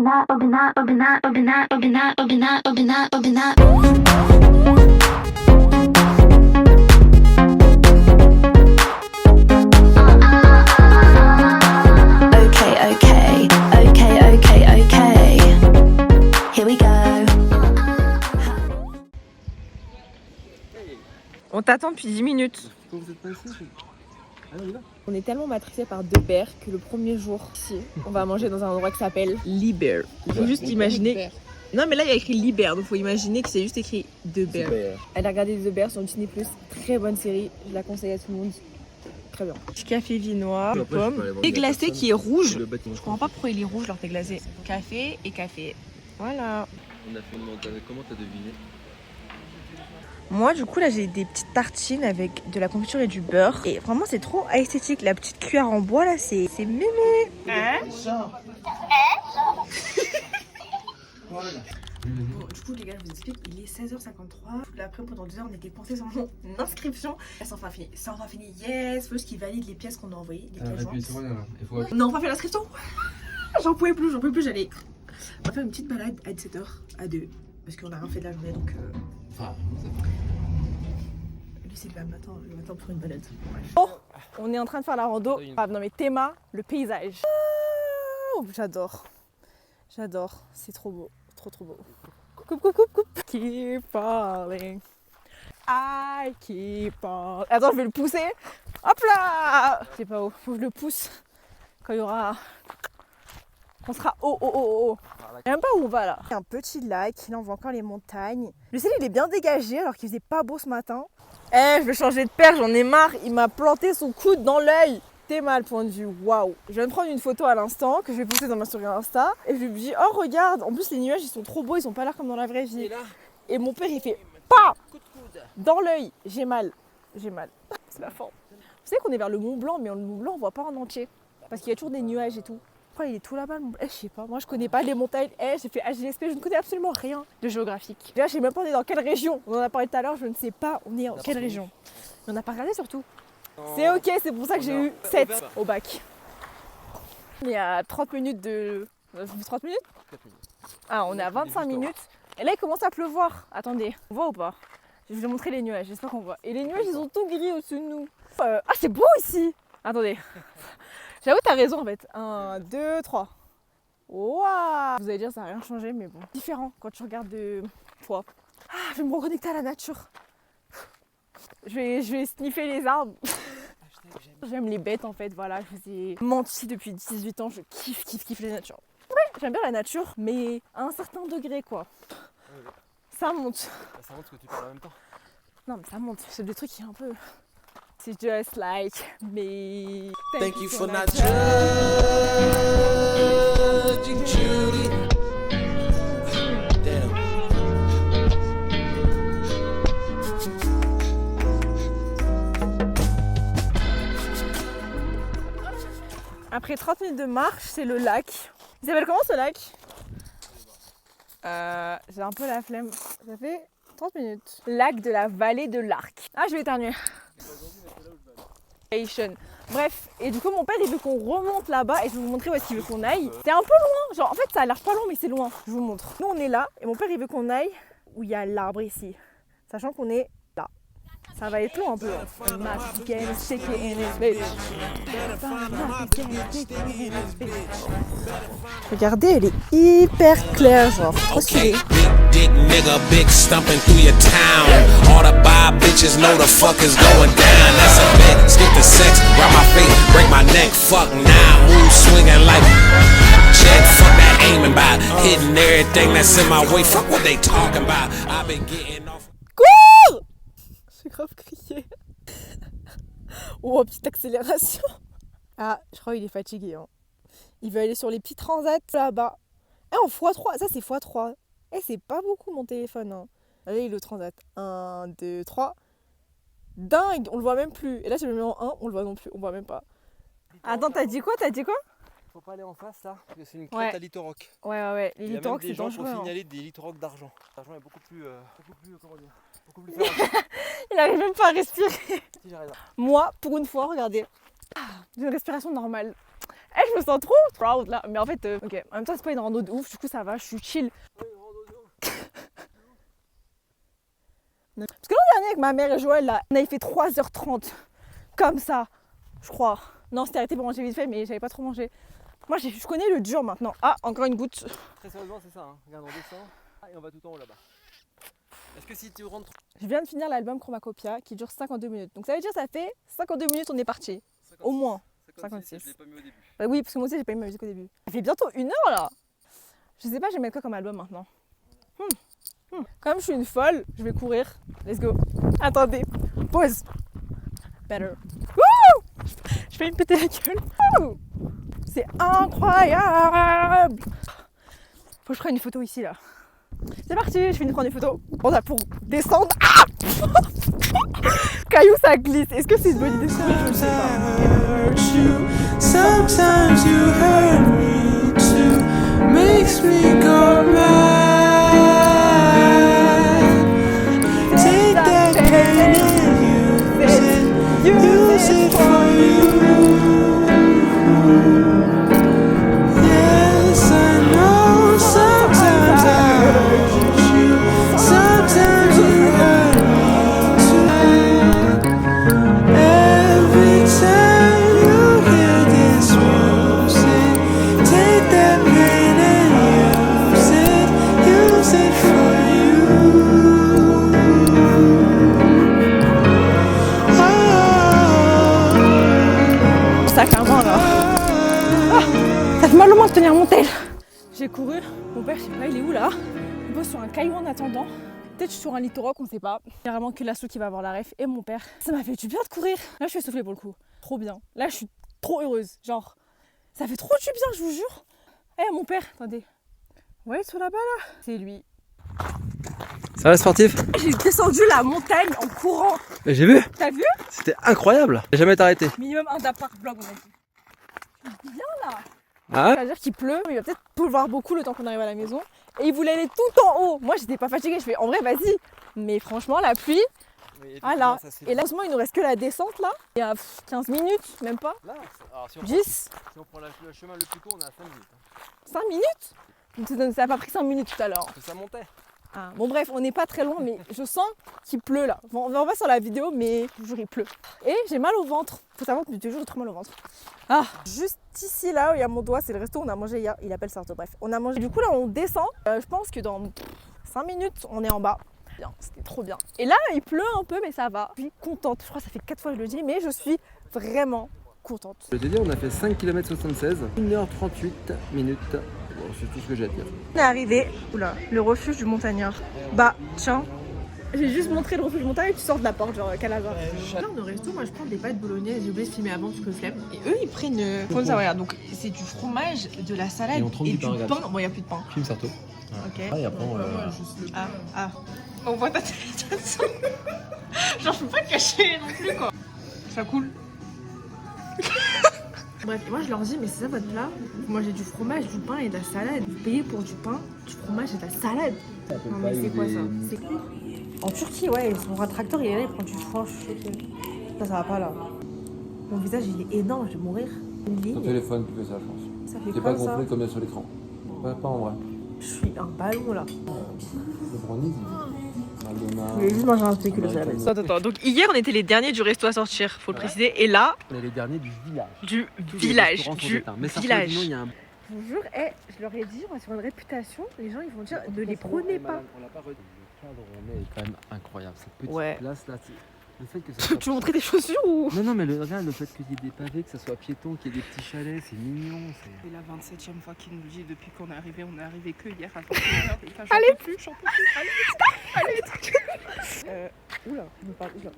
On t'attend depuis 10 minutes. Comment vous êtes passé? On est tellement matrixés par Deber que le premier jour ici, on va manger dans un endroit qui s'appelle Liber. Il faut juste imaginer. Non mais là il y a écrit Liber, donc il faut imaginer que c'est juste écrit Deber. Allez regarder Deber sur Disney+, très bonne série, je la conseille à tout le monde. Très bien. Petit café viennois, pomme, thé glacé qui est rouge. Je comprends pas pourquoi il est rouge leur thé glacé. Café et café. Voilà. On a fait une montagne, comment t'as deviné? Moi du coup là j'ai des petites tartines avec de la confiture et du beurre. Et vraiment c'est trop esthétique. La petite cuillère en bois là c'est mémé. Bon, du coup les gars je vous explique, il est 16h53. Là après pendant 2 heures on était coincés sur mon inscription. C'est enfin fini, yes. Faut juste qu'ils valident les pièces qu'on a envoyées, les pièces jointes. On a enfin fait l'inscription. J'en pouvais plus, j'allais. On va faire une petite balade à 17h à 2. Parce qu'on a rien fait de la journée donc Enfin, lui c'est le matin pour une balade. Bon, on est en train de faire la rando. Ah, non mais Théma, le paysage. Oh, j'adore, c'est trop beau, trop beau. Coupe. Keep falling, I keep on. Attends, je vais le pousser. Hop là. C'est pas haut, faut que je le pousse quand il y aura. On sera haut. Je sais même pas où on va là. Un petit lac, là on voit encore les montagnes. Le ciel il est bien dégagé alors qu'il faisait pas beau ce matin. Je vais changer de paire, j'en ai marre. Il m'a planté son coude dans l'œil. T'es mal point de vue, waouh. Je viens de prendre une photo à l'instant que je vais poster dans ma story Insta. Et je lui dis, oh regarde, en plus les nuages ils sont trop beaux, ils sont pas là comme dans la vraie vie. Et mon père il fait, pas dans l'œil. J'ai mal. C'est la fin. Vous savez qu'on est vers le Mont Blanc, mais le Mont Blanc on voit pas en entier. Parce qu'il y a toujours des nuages et tout. Pourquoi il est tout là-bas le Mont Blanc? Je sais pas, moi je connais pas les montagnes. J'ai fait AGSP, je ne connais absolument rien de géographique. Déjà je sais même pas on est dans quelle région. On en a parlé tout à l'heure, je ne sais pas on est en quelle région. Mais on n'a pas regardé surtout. C'est ok, c'est pour ça que j'ai eu 7 au bac. On est à 30 minutes de... 30 minutes? Ah, on est à 25 minutes. Et là il commence à pleuvoir. Attendez, on voit ou pas? Je vais vous montrer les nuages, j'espère qu'on voit. Et les nuages ils ont tout gris au-dessus de nous. Ah c'est beau ici. Attendez. J'avoue, t'as raison en fait. 1, 2, 3. Waouh! Vous allez dire, ça n'a rien changé, mais bon. Différent quand tu regardes de toi. Je vais me reconnecter à la nature. Je vais sniffer les arbres. J'aime les bêtes en fait, voilà. Je vous ai menti depuis 18 ans. Je kiffe la nature. Ouais, j'aime bien la nature, mais à un certain degré quoi. Ça monte. Ça montre que tu parles en même temps. Non, mais ça monte. C'est des trucs qui est un peu. C'est just like me. Thank you for not judging Judy. Damn. Après 30 minutes de marche, c'est le lac. Il s'appelle comment ce lac? J'ai un peu la flemme. Ça fait 30 minutes. Lac de la vallée de l'Arc. Ah, je vais éternuer. Bref, et du coup mon père il veut qu'on remonte là-bas et je vais vous montrer où est-ce qu'il veut qu'on aille. C'est un peu loin, genre en fait ça a l'air pas long mais c'est loin, je vous montre. Nous on est là et mon père il veut qu'on aille où il y a l'arbre ici, sachant qu'on est là. Ça va être long un peu. Regardez, elle est hyper claire, genre trop stylée. Dick nigga, big stumping through your town. All the bad bitches know the fuck is going down. That's a bet, skip the sex, grab my face, break my neck, fuck now. Move swinging like check, fuck that aiming by. Hitting everything that's in my way, fuck what they talking about. I've been getting off. Cours! J'ai grave crié. Oh, petite accélération. Ah, je crois qu'il est fatigué. Hein. Il veut aller sur les petits transats là-bas. En x3, ça c'est x3. C'est pas beaucoup mon téléphone. Hein. Là, il est le transat. 1, 2, 3. Dingue, on le voit même plus. Et là, je le mets en 1, on le voit non plus, on voit même pas. Attends, t'as dit quoi? Faut pas aller en face là, parce que c'est une crête à Litoroc. Ouais, les Litoroc c'est dangereux. Il y a même des gens qui ont signalé des Litoroc d'argent. L'argent est beaucoup plus comment dire, beaucoup plus fort. Il arrive même pas à respirer. Si, j'arrive. Moi, pour une fois, regardez. J'ai une respiration normale. Eh, je me sens trop proud là. Mais en fait, ok. En même temps, c'est pas une rando de ouf. Du coup, ça va, je suis chill. Parce que l'an dernier, avec ma mère et Joël, là, on avait fait 3h30. Comme ça, je crois. Non, c'était arrêté pour manger vite fait, mais j'avais pas trop mangé. Moi, je connais le dur maintenant. Ah, encore une goutte. Très sérieusement, c'est ça. Hein. Regarde, on descend et on va tout en haut là-bas. Est-ce que si tu rentres. Je viens de finir l'album Chromacopia qui dure 52 minutes. Donc ça veut dire ça fait 52 minutes on est parti. 56, au moins. 56. Je l'ai pas mis au début. Bah oui, parce que moi aussi j'ai pas mis ma musique au début. Ça fait bientôt 1 heure là. Je sais pas, je vais mettre quoi comme album maintenant. Comme je suis une folle, je vais courir. Let's go. Attendez. Pause. Better. Wouh! Je fais une péter la gueule. Wouh! C'est incroyable. Faut que je prenne une photo ici là. C'est parti, je finis de prendre une photo. On a pour descendre. Ah! Caillou, ça glisse. Est-ce que c'est une bonne idée? Je ne sais pas. Sometimes you hurt me too, makes me go mad. Take that pain and use it for you. Yes, I know. Sometimes I hurt you. Sometimes you hurt me too. Every time you hear this music, take that pain and use it for you. Sac à main là. Ah, ça fait mal au moins de tenir mon tel. J'ai couru. Mon père, je sais pas, il est où là? Il pose sur un caillou en attendant. Peut-être je suis sur un littoral, on sait pas. Il y a vraiment que l'assaut qui va avoir la ref et mon père. Ça m'a fait du bien de courir. Là, je suis essoufflée pour le coup. Trop bien. Là, je suis trop heureuse. Genre, ça fait trop du bien, je vous jure. Eh, mon père, attendez. Ouais, sur là-bas là. C'est lui. Ça va, sportif? J'ai descendu la montagne en courant. J'ai vu. T'as vu? C'était incroyable. J'ai jamais été arrêté. Minimum un dap par vlog, on a dit. C'est bien là. Ah? C'est-à-dire qu'il pleut, mais il va peut-être pleuvoir beaucoup le temps qu'on arrive à la maison. Et il voulait aller tout en haut. Moi, j'étais pas fatiguée. Je fais en vrai, vas-y. Mais franchement, la pluie. Ah là. Et là, en ce moment, il nous reste que la descente là. Il y a 15 minutes, même pas. Là, alors, si on 10. Si on prend le chemin le plus court, on a 5 minutes. 5 minutes? Donc, ça a pas pris 5 minutes tout à l'heure. Parce que ça montait. Ah, bon bref, on n'est pas très loin, mais je sens qu'il pleut là. Bon, on va voir sur la vidéo, mais toujours il pleut. Et j'ai mal au ventre. Faut savoir que j'ai toujours trop mal au ventre. Ah, juste ici là où il y a mon doigt, c'est le resto où on a mangé hier. Il appelle ça. Bref, on a mangé. Du coup là, on descend. Je pense que dans 5 minutes, on est en bas. Bien, c'était trop bien. Et là, il pleut un peu, mais ça va. Je suis contente. Je crois que ça fait 4 fois que je le dis, mais je suis vraiment contente. Je t'ai dit, on a fait 5 km 76, 1h38 minutes. Bon, c'est tout ce que j'ai à dire. On est arrivé, oula, le refuge du montagnard. Bah, tiens, j'ai juste montré le refuge du montagnard et tu sors de la porte, genre Canada. Là, au resto, moi je prends des pâtes bolognaises, j'ai oublié de filmer avant parce que flemme. Et eux, ils prennent. Comme ça, regarde. Donc, c'est du fromage, de la salade Et on trempe et du du pain, pain. regarde. Bon, il n'y a plus de pain. Film Sarto. Ok. Et après, Ah. On voit ta tête de sang. Genre, je peux pas te cacher non plus, quoi. Ça coule. Bref, et moi je leur dis, mais c'est ça votre plat? Vous mangez du fromage, du pain et de la salade. Vous payez pour du pain, du fromage et de la salade. Non, mais c'est quoi ça? C'est cool. En Turquie, ouais, son tracteur il est là, il prend du foin, je suis choquée. Ça va pas là. Mon visage il est énorme, je vais mourir. Une Ton ligne, téléphone qui fait ça, je pense. ça fait T'es pas quoi ça? gonflé comme il y a sur l'écran. Ouais, pas en vrai. Je suis un ballon là. Le brownies, Je vais juste manger un spéculoos à la base. Attends. Donc hier on était les derniers du resto à sortir, faut le préciser. Et là, on est les derniers du village. du Tous les village. restaurants sont Du éteints. Mais ça, village. sinon, il y a un. Je vous jure, je leur ai dit, on va sur une réputation, les gens ils vont dire ne les prenez pas. On l'a pas redit. Le cadre où on est quand même incroyable. Cette petite Ouais. place là, le fait que ça soit... Tu veux montrer des chaussures ou? Non, mais regarde le fait qu'il y ait des pavés, que ça soit piéton, qu'il y ait des petits chalets, c'est mignon. C'est la 27e fois qu'il nous dit depuis qu'on est arrivé que hier à 21h. Et là, j'en peux plus. Allez, Oula, je me parle, oula.